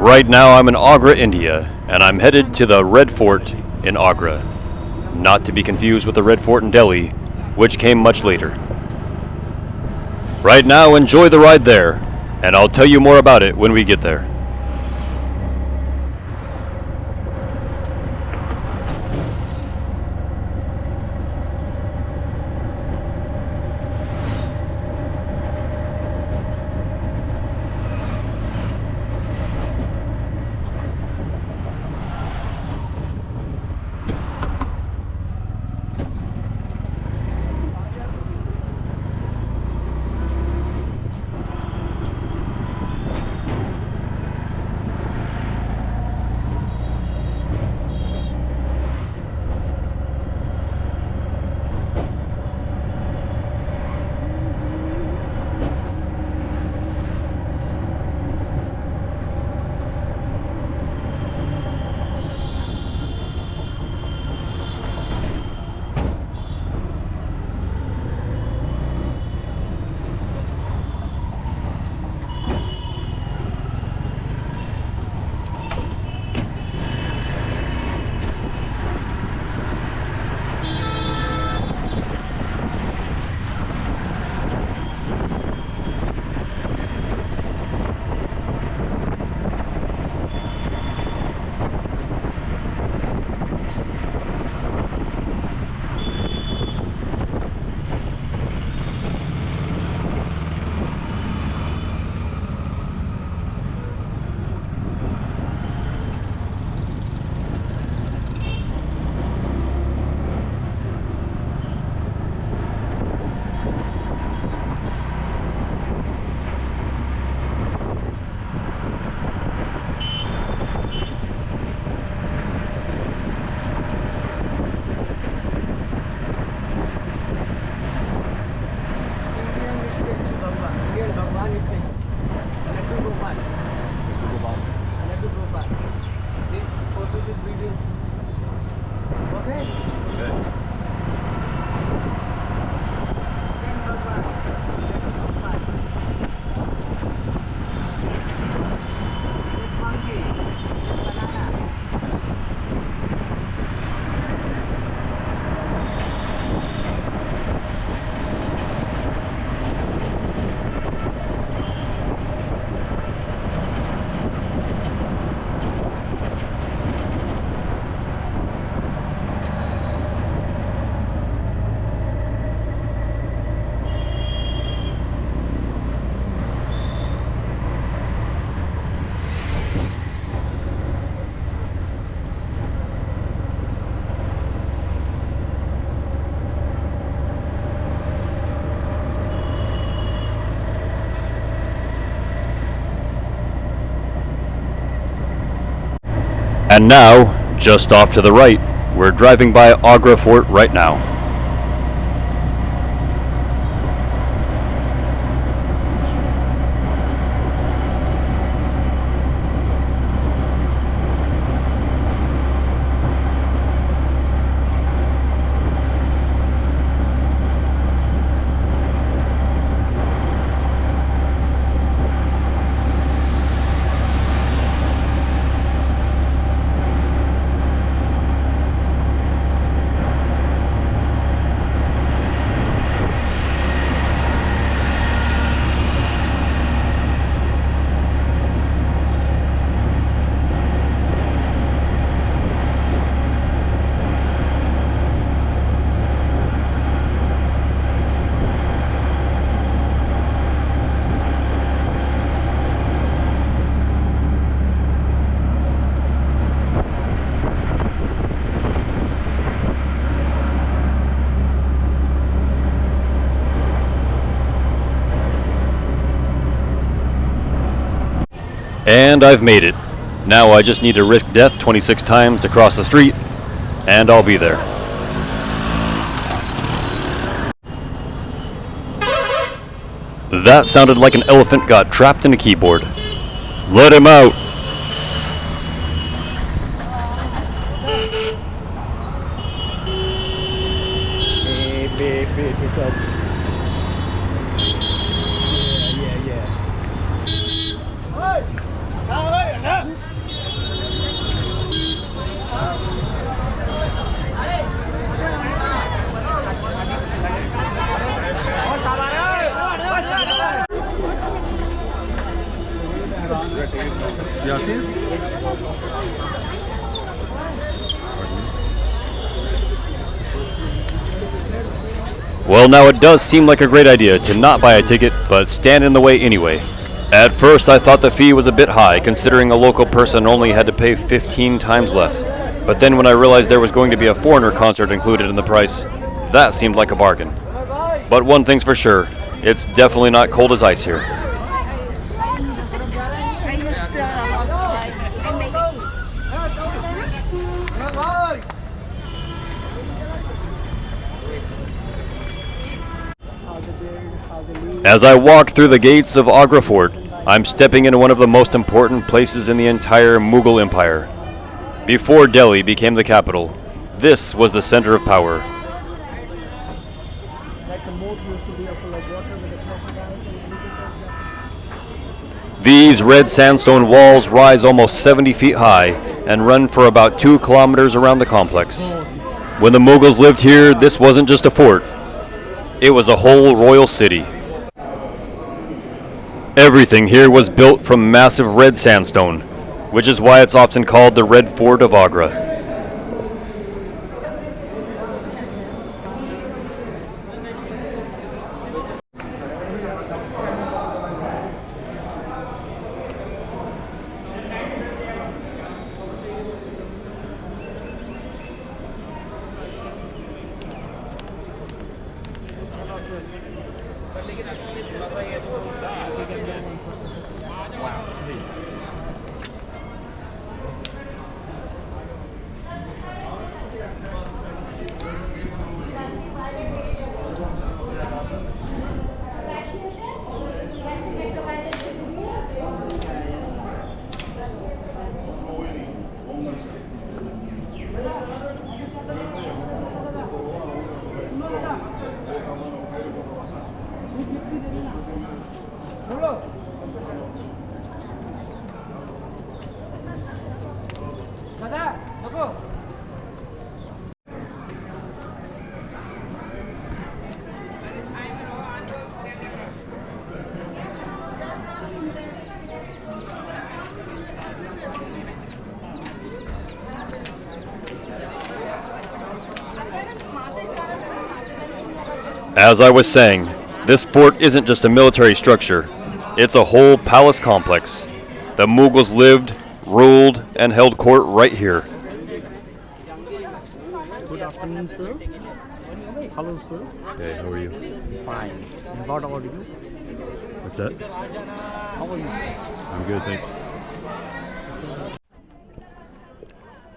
Right now I'm in Agra, India, and I'm headed to the Red Fort in Agra. Not to be confused with the Red Fort in Delhi, which came much later. Right now, enjoy the ride there, and I'll tell you more about it when we get there. And now, just off to the right, we're driving by Agra Fort right now. And I've made it. Now I just need to risk death 26 times to cross the street, and I'll be there. That sounded like an elephant got trapped in a keyboard. Let him out! Yeah. Well, now it does seem like a great idea to not buy a ticket, but stand in the way anyway. At first, I thought the fee was a bit high, considering a local person only had to pay 15 times less. But then when I realized there was going to be a foreigner concert included in the price, that seemed like a bargain. But one thing's for sure, it's definitely not cold as ice here. As I walk through the gates of Agra Fort, I'm stepping into one of the most important places in the entire Mughal Empire. Before Delhi became the capital, this was the center of power. These red sandstone walls rise almost 70 feet high and run for about 2 kilometers around the complex. When the Mughals lived here, this wasn't just a fort. It was a whole royal city. Everything here was built from massive red sandstone, which is why it's often called the Red Fort of Agra. As I was saying, this fort isn't just a military structure, it's a whole palace complex. The Mughals lived, ruled, and held court right here. Good afternoon, sir. Hello, sir. Hey, how are you? Fine. And what about you? What's that? How are you? I'm good, thanks.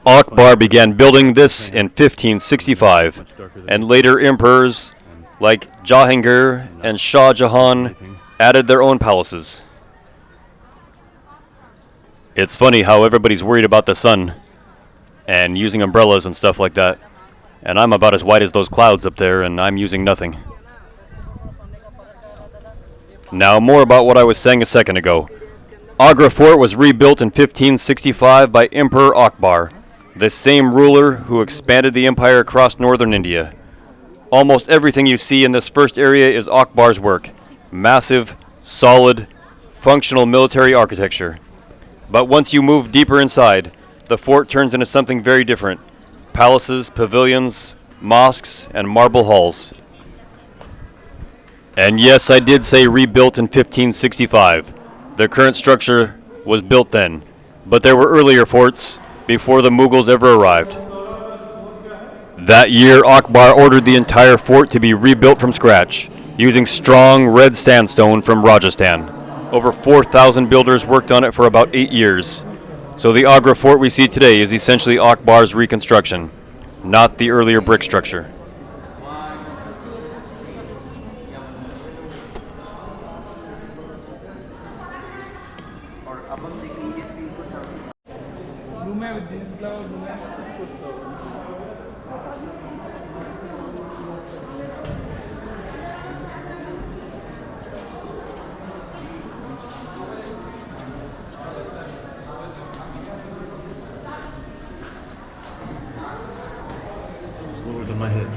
Akbar began building this in 1565, and later emperors like Jahangir and Shah Jahan added their own palaces. It's funny how everybody's worried about the sun and using umbrellas and stuff like that, and I'm about as white as those clouds up there, and I'm using nothing. Now, more about what I was saying a second ago. Agra Fort was rebuilt in 1565 by Emperor Akbar, the same ruler who expanded the empire across northern India. Almost everything you see in this first area is Akbar's work. Massive, solid, functional military architecture. But once you move deeper inside, the fort turns into something very different. Palaces, pavilions, mosques, and marble halls. And yes, I did say rebuilt in 1565. The current structure was built then, but there were earlier forts before the Mughals ever arrived. That year, Akbar ordered the entire fort to be rebuilt from scratch, using strong red sandstone from Rajasthan. Over 4,000 builders worked on it for about 8 years. So the Agra Fort we see today is essentially Akbar's reconstruction, not the earlier brick structure. Lower than my head.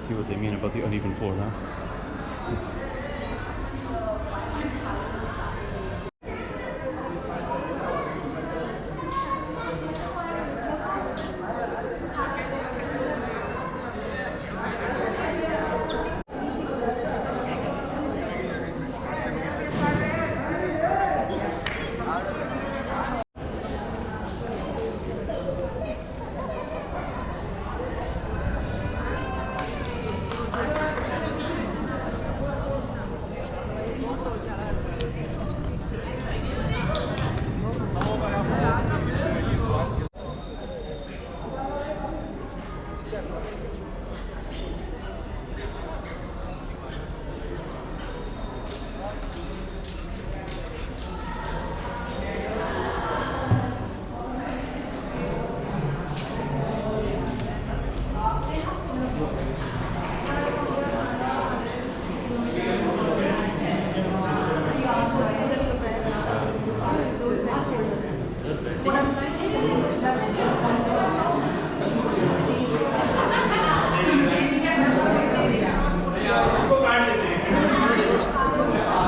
see what they mean about the uneven floor now.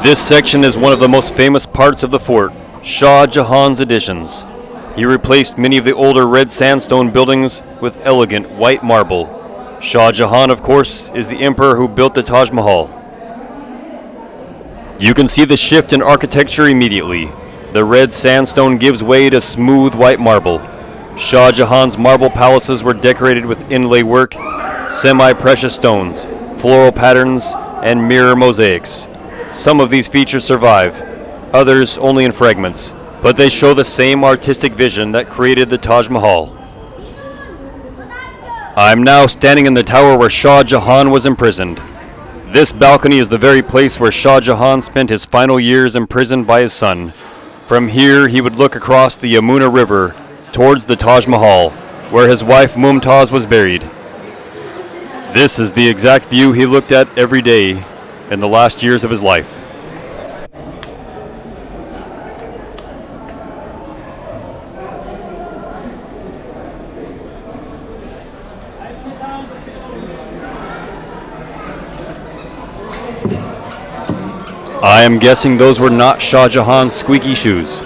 This section is one of the most famous parts of the fort, Shah Jahan's additions. He replaced many of the older red sandstone buildings with elegant white marble. Shah Jahan, of course, is the emperor who built the Taj Mahal. You can see the shift in architecture immediately. The red sandstone gives way to smooth white marble. Shah Jahan's marble palaces were decorated with inlay work, semi-precious stones, floral patterns, and mirror mosaics. Some of these features survive, others only in fragments, but they show the same artistic vision that created the Taj Mahal. I'm now standing in the tower where Shah Jahan was imprisoned. This balcony is the very place where Shah Jahan spent his final years imprisoned by his son. From here, he would look across the Yamuna River towards the Taj Mahal, where his wife Mumtaz was buried. This is the exact view he looked at every day in the last years of his life. I am guessing those were not Shah Jahan's squeaky shoes.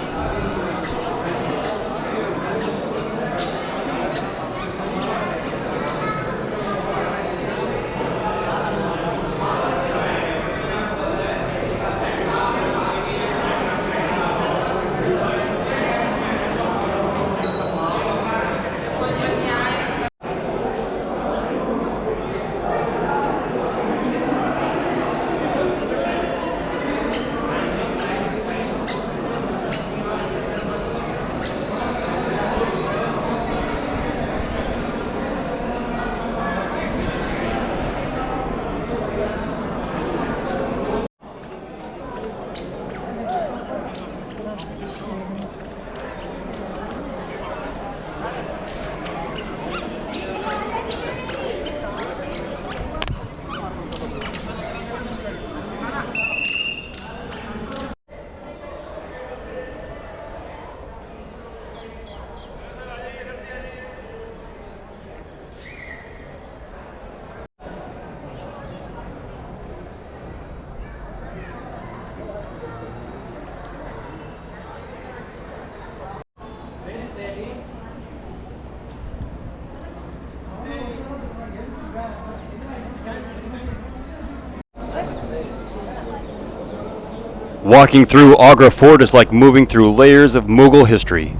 Walking through Agra Fort is like moving through layers of Mughal history.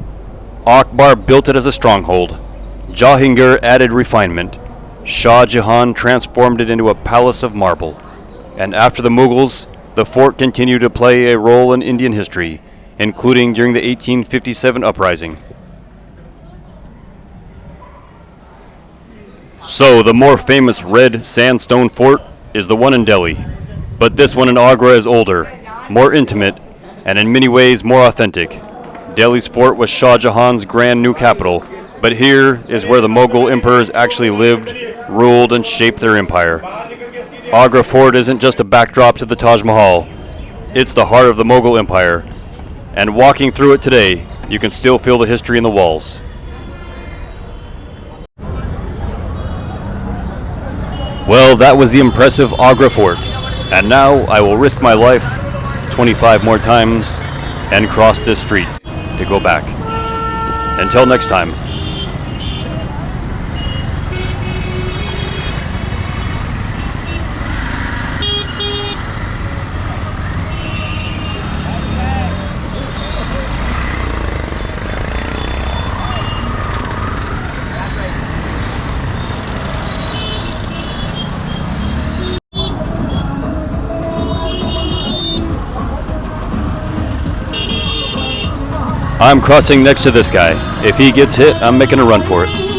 Akbar built it as a stronghold. Jahangir added refinement. Shah Jahan transformed it into a palace of marble. And after the Mughals, the fort continued to play a role in Indian history, including during the 1857 uprising. So the more famous red sandstone fort is the one in Delhi, but this one in Agra is older, more intimate, and in many ways more authentic. Delhi's fort was Shah Jahan's grand new capital, but here is where the Mughal emperors actually lived, ruled, and shaped their empire. Agra Fort isn't just a backdrop to the Taj Mahal, it's the heart of the Mughal Empire, and walking through it today, you can still feel the history in the walls. Well, that was the impressive Agra Fort. And now I will risk my life 25 more times and cross this street to go back. Until next time. I'm crossing next to this guy. If he gets hit, I'm making a run for it.